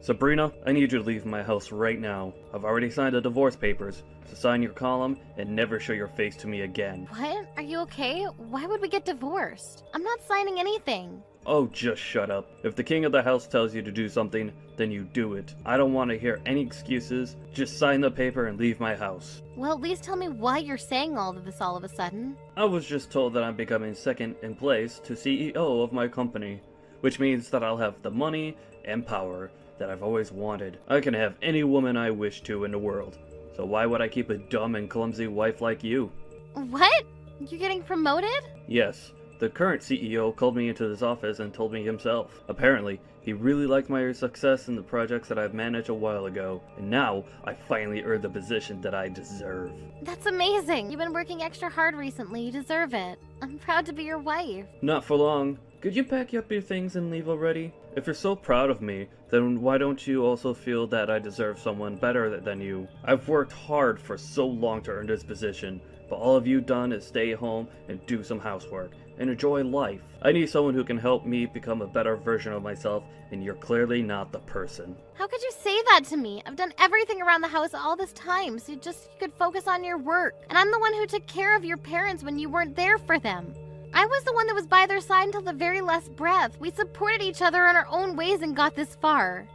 Sabrina, I need you to leave my house right now. I've already signed the divorce papers, so sign your column and never show your face to me again. What? Are you okay? Why would we get divorced? I'm not signing anything. Oh, just shut up. If the king of the house tells you to do something, then you do it. I don't want to hear any excuses. Just sign the paper and leave my house. Well, at least tell me why you're saying all of this all of a sudden. I was just told that I'm becoming second in place to CEO of my company, which means that I'll have the money and power that I've always wanted. I can have any woman I wish to in the world. So why would I keep a dumb and clumsy wife like you? What? You're getting promoted? Yes. The current CEO called me into his office and told me himself. Apparently, he really liked my success in the projects that I've managed a while ago, and now I finally earned the position that I deserve. That's amazing. You've been working extra hard recently. You deserve it. I'm proud to be your wife. Not for long. Could you pack up your things and leave already? If you're so proud of me, then why don't you also feel that I deserve someone better than you? I've worked hard for so long to earn this position, but all of you done is stay home and do some housework and enjoy life. I need someone who can help me become a better version of myself, and you're clearly not the person. How could you say that to me? I've done everything around the house all this time, so you could focus on your work. And I'm the one who took care of your parents when you weren't there for them. I was the one that was by their side until the very last breath. We supported each other in our own ways and got this far.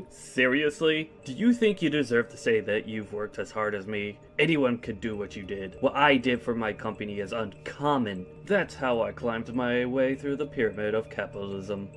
Seriously? Do you think you deserve to say that you've worked as hard as me? Anyone could do what you did. What I did for my company is uncommon. That's how I climbed my way through the pyramid of capitalism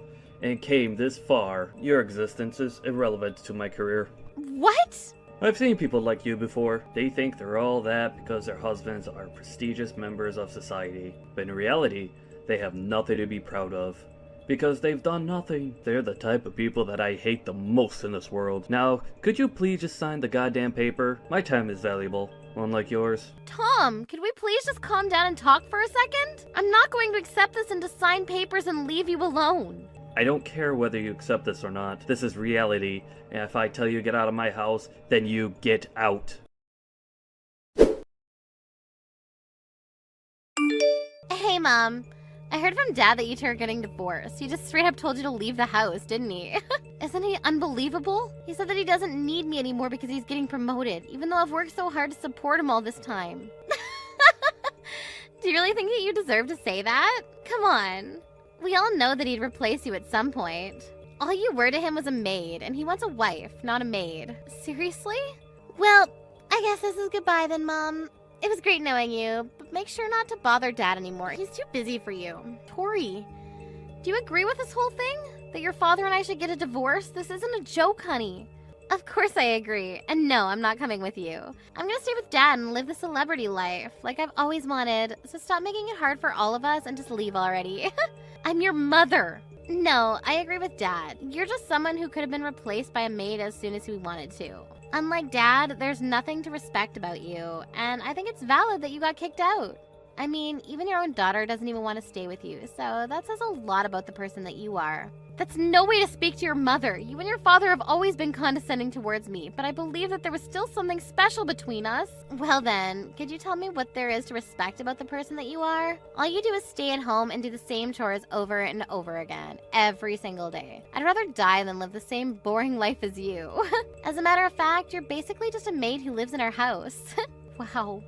and came this far. Your existence is irrelevant to my career. What? I've seen people like you before. They think they're all that because their husbands are prestigious members of society. But in reality, they have nothing to be proud of. Because they've done nothing. They're the type of people that I hate the most in this world. Now, could you please just sign the goddamn paper? My time is valuable, unlike yours. Tom, could we please just calm down and talk for a second? I'm not going to accept this and to sign papers and leave you alone. I don't care whether you accept this or not. This is reality, and if I tell you to get out of my house, then you get out. Hey, Mom. I heard from Dad that you two are getting divorced. He just straight up told you to leave the house, didn't he? Isn't he unbelievable? He said that he doesn't need me anymore because he's getting promoted, even though I've worked so hard to support him all this time. Do you really think that you deserve to say that? Come on. We all know that he'd replace you at some point. All you were to him was a maid, and he wants a wife, not a maid. Seriously? Well, I guess this is goodbye then, Mom. It was great knowing you, but make sure not to bother Dad anymore. He's too busy for you. Tori, do you agree with this whole thing? That your father and I should get a divorce? This isn't a joke, honey. Of course I agree. And no, I'm not coming with you. I'm gonna stay with Dad and live the celebrity life, like I've always wanted. So stop making it hard for all of us and just leave already. I'm your mother. No, I agree with Dad. You're just someone who could have been replaced by a maid as soon as we wanted to. Unlike Dad, there's nothing to respect about you, and I think it's valid that you got kicked out. I mean, even your own daughter doesn't even want to stay with you, so that says a lot about the person that you are. That's no way to speak to your mother. You and your father have always been condescending towards me, but I believe that there was still something special between us. Well then, could you tell me what there is to respect about the person that you are? All you do is stay at home and do the same chores over and over again, every single day. I'd rather die than live the same boring life as you. As a matter of fact, you're basically just a maid who lives in our house. Wow.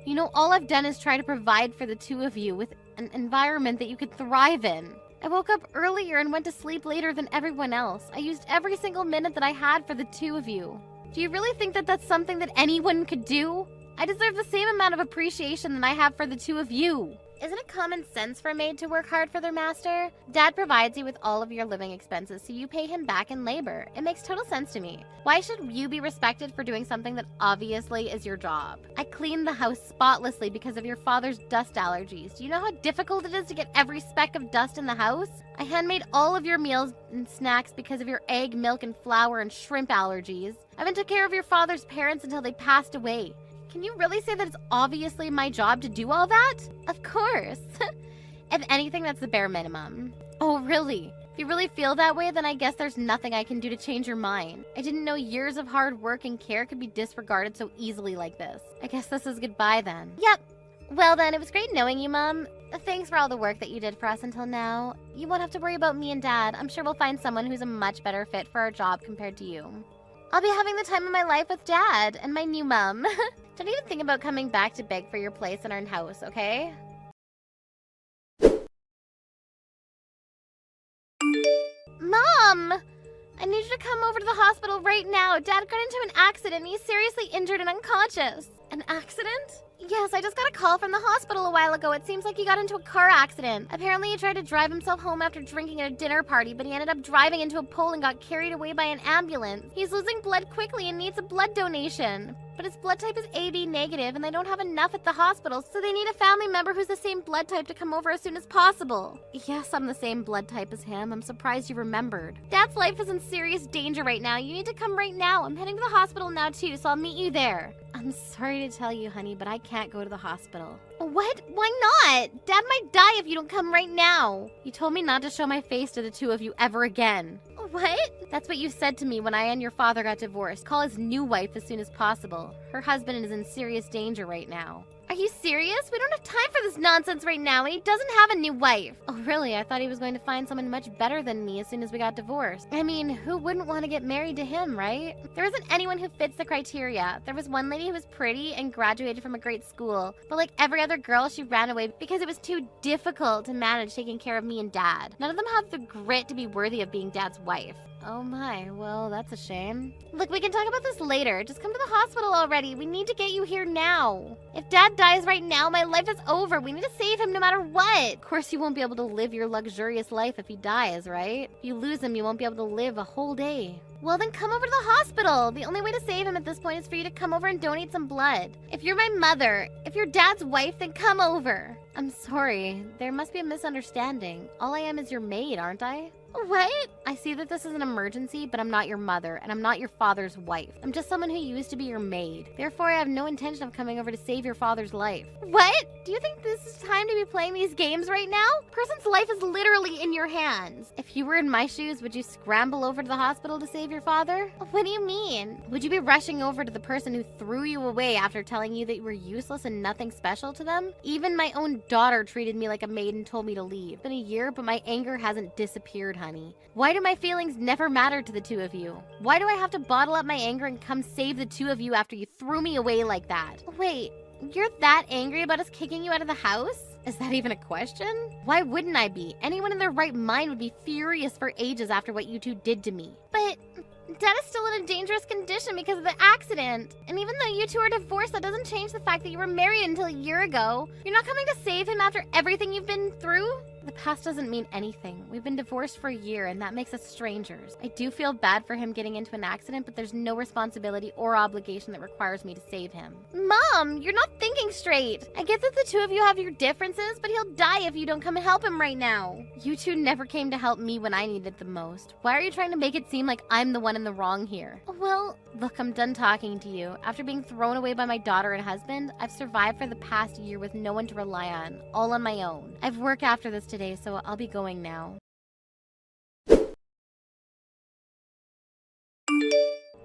You know, all I've done is try to provide for the two of you with an environment that you could thrive in. I woke up earlier and went to sleep later than everyone else. I used every single minute that I had for the two of you. Do you really think that that's something that anyone could do? I deserve the same amount of appreciation that I have for the two of you. Isn't it common sense for a maid to work hard for their master? Dad provides you with all of your living expenses, so you pay him back in labor. It makes total sense to me. Why should you be respected for doing something that obviously is your job? I cleaned the house spotlessly because of your father's dust allergies. Do you know how difficult it is to get every speck of dust in the house? I handmade all of your meals and snacks because of your egg, milk, and flour and shrimp allergies. I even took care of your father's parents until they passed away. Can you really say that it's obviously my job to do all that? Of course. If anything, that's the bare minimum. Oh, really? If you really feel that way, then I guess there's nothing I can do to change your mind. I didn't know years of hard work and care could be disregarded so easily like this. I guess this is goodbye then. Yep. Well then, it was great knowing you, Mom. Thanks for all the work that you did for us until now. You won't have to worry about me and Dad. I'm sure we'll find someone who's a much better fit for our job compared to you. I'll be having the time of my life with Dad and my new mom. Don't even think about coming back to beg for your place in our house, okay? Mom! I need you to come over to the hospital right now. Dad got into an accident and he's seriously injured and unconscious. An accident? Yes, I just got a call from the hospital a while ago. It seems like he got into a car accident. Apparently he tried to drive himself home after drinking at a dinner party, but he ended up driving into a pole and got carried away by an ambulance. He's losing blood quickly and needs a blood donation. But his blood type is AB negative and they don't have enough at the hospital, so they need a family member who's the same blood type to come over as soon as possible. Yes, I'm the same blood type as him. I'm surprised you remembered. Dad's life is in serious danger right now. You need to come right now. I'm heading to the hospital now too, so I'll meet you there. I'm sorry to tell you, honey, but I can't go to the hospital. What? Why not? Dad might die if you don't come right now. You told me not to show my face to the two of you ever again. What? That's what you said to me when I and your father got divorced. Call his new wife as soon as possible. Her husband is in serious danger right now. Are you serious? We don't have time for this nonsense right now, and he doesn't have a new wife. Oh, really? I thought he was going to find someone much better than me as soon as we got divorced. I mean, who wouldn't want to get married to him, right? There isn't anyone who fits the criteria. There was one lady who was pretty and graduated from a great school, but like every other girl, she ran away because it was too difficult to manage taking care of me and Dad. None of them have the grit to be worthy of being Dad's wife. Oh my, well, that's a shame. Look, we can talk about this later. Just come to the hospital already. We need to get you here now. If Dad dies right now, my life is over. We need to save him no matter what. Of course, you won't be able to live your luxurious life if he dies, right? If you lose him, you won't be able to live a whole day. Well, then come over to the hospital. The only way to save him at this point is for you to come over and donate some blood. If you're my mother, if you're Dad's wife, then come over. I'm sorry. There must be a misunderstanding. All I am is your maid, aren't I? What? I see that this is an emergency, but I'm not your mother, and I'm not your father's wife. I'm just someone who used to be your maid. Therefore, I have no intention of coming over to save your father's life. What? Do you think this is time to be playing these games right now? Person's life is literally in your hands. If you were in my shoes, would you scramble over to the hospital to save your father? What do you mean? Would you be rushing over to the person who threw you away after telling you that you were useless and nothing special to them? Even my own daughter treated me like a maid and told me to leave. It's been a year, but my anger hasn't disappeared, honey. Why do my feelings never matter to the two of you? Why do I have to bottle up my anger and come save the two of you after you threw me away like that? Wait, you're that angry about us kicking you out of the house? Is that even a question? Why wouldn't I be? Anyone in their right mind would be furious for ages after what you two did to me. But Dad is still in a dangerous condition because of the accident. And even though you two are divorced, that doesn't change the fact that you were married until a year ago. You're not coming to save him after everything you've been through? The past doesn't mean anything. We've been divorced for a year, and that makes us strangers. I do feel bad for him getting into an accident, but there's no responsibility or obligation that requires me to save him. Mom, you're not thinking straight. I get that the two of you have your differences, but he'll die if you don't come and help him right now. You two never came to help me when I needed the most. Why are you trying to make it seem like I'm the one in the wrong here? Well, look, I'm done talking to you. After being thrown away by my daughter and husband, I've survived for the past year with no one to rely on, all on my own. I've work after this today, so I'll be going now.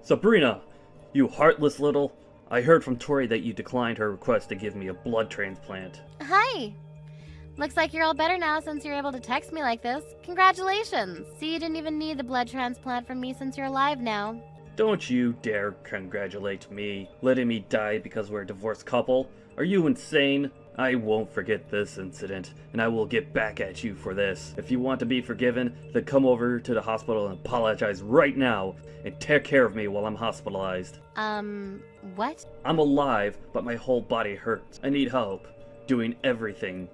Sabrina, you heartless little... I heard from Tori that you declined her request to give me a blood transplant. Hi. Looks like you're all better now since you're able to text me like this. Congratulations. See, you didn't even need the blood transplant from me since you're alive now. Don't you dare congratulate me, letting me die because we're a divorced couple. Are you insane? I won't forget this incident, and I will get back at you for this. If you want to be forgiven, then come over to the hospital and apologize right now, and take care of me while I'm hospitalized. What? I'm alive, but my whole body hurts. I need help, doing everything.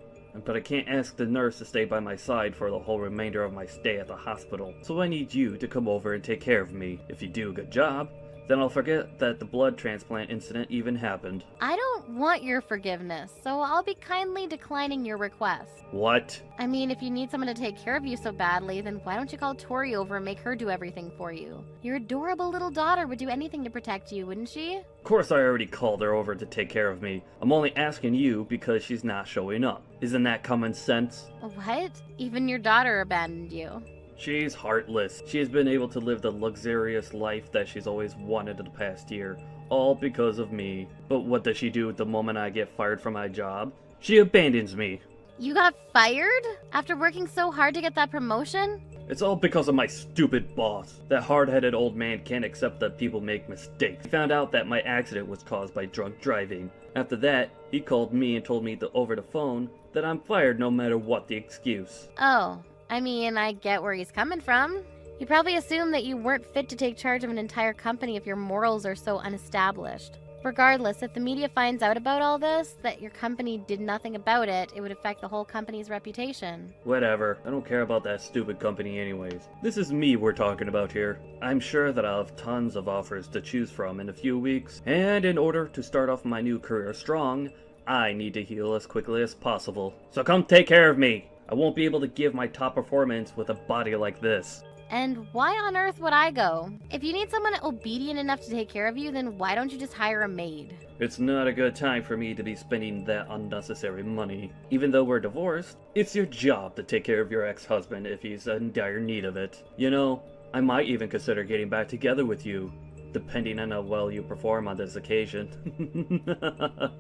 But I can't ask the nurse to stay by my side for the whole remainder of my stay at the hospital. So I need you to come over and take care of me. If you do a good job, then I'll forget that the blood transplant incident even happened. I don't want your forgiveness, so I'll be kindly declining your request. What? I mean, if you need someone to take care of you so badly, then why don't you call Tori over and make her do everything for you? Your adorable little daughter would do anything to protect you, wouldn't she? Of course I already called her over to take care of me. I'm only asking you because she's not showing up. Isn't that common sense? What? Even your daughter abandoned you. She's heartless. She has been able to live the luxurious life that she's always wanted in the past year, all because of me. But what does she do the moment I get fired from my job? She abandons me. You got fired? After working so hard to get that promotion? It's all because of my stupid boss. That hard-headed old man can't accept that people make mistakes. He found out that my accident was caused by drunk driving. After that, he called me and told me over the phone that I'm fired no matter what the excuse. Oh, I mean, I get where he's coming from. He probably assumed that you weren't fit to take charge of an entire company if your morals are so unestablished. Regardless, if the media finds out about all this, that your company did nothing about it, it would affect the whole company's reputation. Whatever, I don't care about that stupid company anyways. This is me we're talking about here. I'm sure that I'll have tons of offers to choose from in a few weeks, and in order to start off my new career strong, I need to heal as quickly as possible. So come take care of me! I won't be able to give my top performance with a body like this. And why on earth would I go? If you need someone obedient enough to take care of you, then why don't you just hire a maid? It's not a good time for me to be spending that unnecessary money. Even though we're divorced, it's your job to take care of your ex-husband if he's in dire need of it. You know, I might even consider getting back together with you, depending on how well you perform on this occasion.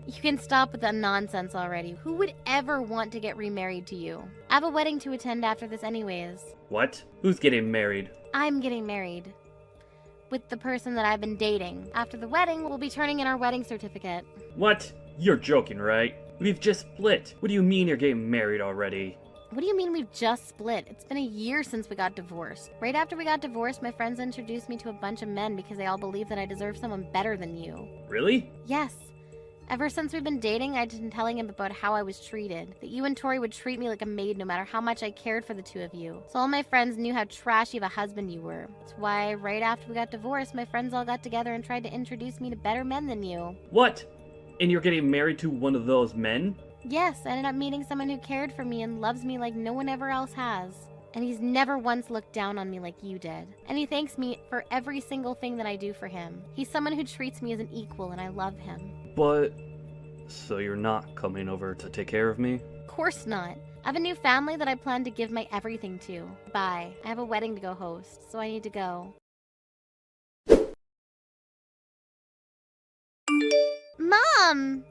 You can stop with that nonsense already. Who would ever want to get remarried to you? I have a wedding to attend after this anyways. What? Who's getting married? I'm getting married. With the person that I've been dating. After the wedding, we'll be turning in our wedding certificate. What? You're joking, right? We've just split. What do you mean you're getting married already? What do you mean we've just split? It's been a year since we got divorced. Right after we got divorced, my friends introduced me to a bunch of men because they all believe that I deserve someone better than you. Really? Yes. Ever since we've been dating, I've been telling him about how I was treated. That you and Tori would treat me like a maid no matter how much I cared for the two of you. So all my friends knew how trashy of a husband you were. That's why right after we got divorced, my friends all got together and tried to introduce me to better men than you. What? And you're getting married to one of those men? Yes, I ended up meeting someone who cared for me and loves me like no one ever else has. And he's never once looked down on me like you did. And he thanks me for every single thing that I do for him. He's someone who treats me as an equal and I love him. But... so you're not coming over to take care of me? Of course not. I have a new family that I plan to give my everything to. Bye. I have a wedding to go host, so I need to go. Mom!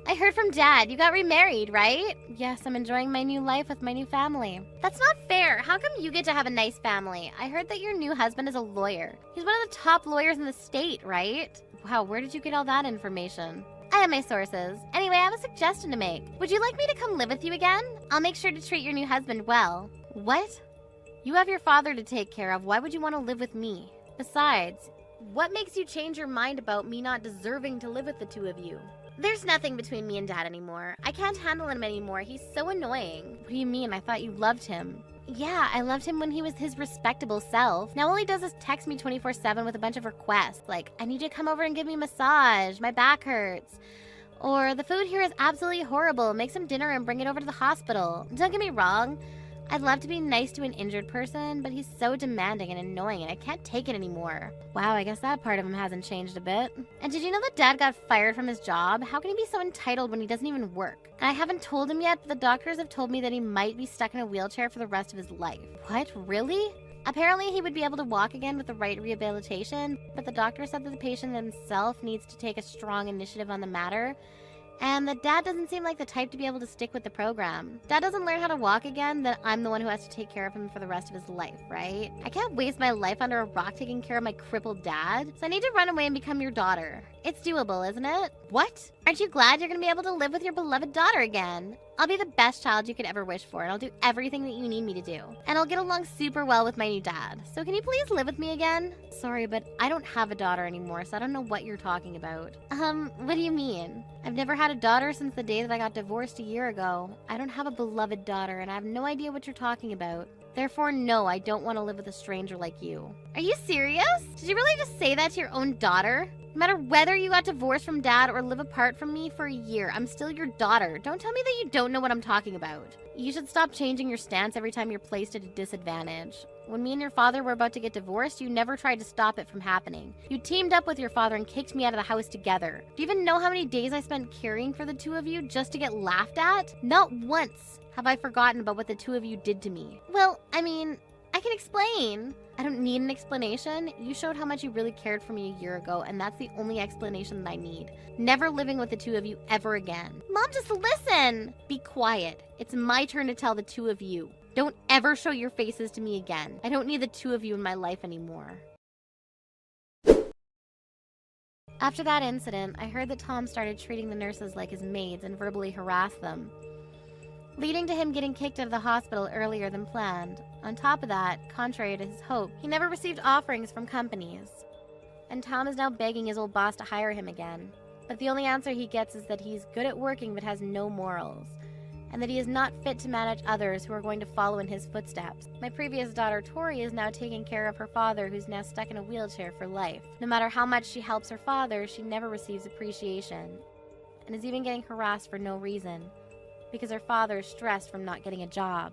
I heard from Dad. You got remarried, right? Yes, I'm enjoying my new life with my new family. That's not fair. How come you get to have a nice family? I heard that your new husband is a lawyer. He's one of the top lawyers in the state, right? Wow, where did you get all that information? I have my sources. Anyway, I have a suggestion to make. Would you like me to come live with you again? I'll make sure to treat your new husband well. What? You have your father to take care of. Why would you want to live with me? Besides, what makes you change your mind about me not deserving to live with the two of you? There's nothing between me and Dad anymore. I can't handle him anymore. He's so annoying. What do you mean? I thought you loved him. Yeah, I loved him when he was his respectable self. Now all he does is text me 24/7 with a bunch of requests. Like, I need you to come over and give me a massage. My back hurts. Or, the food here is absolutely horrible. Make some dinner and bring it over to the hospital. Don't get me wrong. I'd love to be nice to an injured person, but he's so demanding and annoying and I can't take it anymore. Wow, I guess that part of him hasn't changed a bit. And did you know that Dad got fired from his job? How can he be so entitled when he doesn't even work? And I haven't told him yet, but the doctors have told me that he might be stuck in a wheelchair for the rest of his life. What? Really? Apparently he would be able to walk again with the right rehabilitation, but the doctor said that the patient himself needs to take a strong initiative on the matter. And that Dad doesn't seem like the type to be able to stick with the program. Dad doesn't learn how to walk again, then I'm the one who has to take care of him for the rest of his life, right? I can't waste my life under a rock taking care of my crippled dad, so I need to run away and become your daughter. It's doable, isn't it? What? Aren't you glad you're gonna be able to live with your beloved daughter again? I'll be the best child you could ever wish for, and I'll do everything that you need me to do. And I'll get along super well with my new dad. So can you please live with me again? Sorry, but I don't have a daughter anymore, so I don't know what you're talking about. What do you mean? I've never had a daughter since the day that I got divorced a year ago. I don't have a beloved daughter, and I have no idea what you're talking about. Therefore, no, I don't want to live with a stranger like you. Are you serious? Did you really just say that to your own daughter? No matter whether you got divorced from Dad or live apart from me for a year, I'm still your daughter. Don't tell me that you don't know what I'm talking about. You should stop changing your stance every time you're placed at a disadvantage. When me and your father were about to get divorced, you never tried to stop it from happening. You teamed up with your father and kicked me out of the house together. Do you even know how many days I spent caring for the two of you just to get laughed at? Not once have I forgotten about what the two of you did to me. Well, I mean, I I can explain. I don't need an explanation. You showed how much you really cared for me a year ago, and that's the only explanation that I need. Never living with the two of you ever again. Mom, just listen. Be quiet. It's my turn to tell the two of you. Don't ever show your faces to me again. I don't need the two of you in my life anymore. After that incident, I heard that Tom started treating the nurses like his maids and verbally harassed them, leading to him getting kicked out of the hospital earlier than planned. On top of that, contrary to his hope, he never received offerings from companies. And Tom is now begging his old boss to hire him again. But the only answer he gets is that he's good at working but has no morals, and that he is not fit to manage others who are going to follow in his footsteps. My previous daughter, Tori, is now taking care of her father, who's now stuck in a wheelchair for life. No matter how much she helps her father, she never receives appreciation, and is even getting harassed for no reason, because her father is stressed from not getting a job.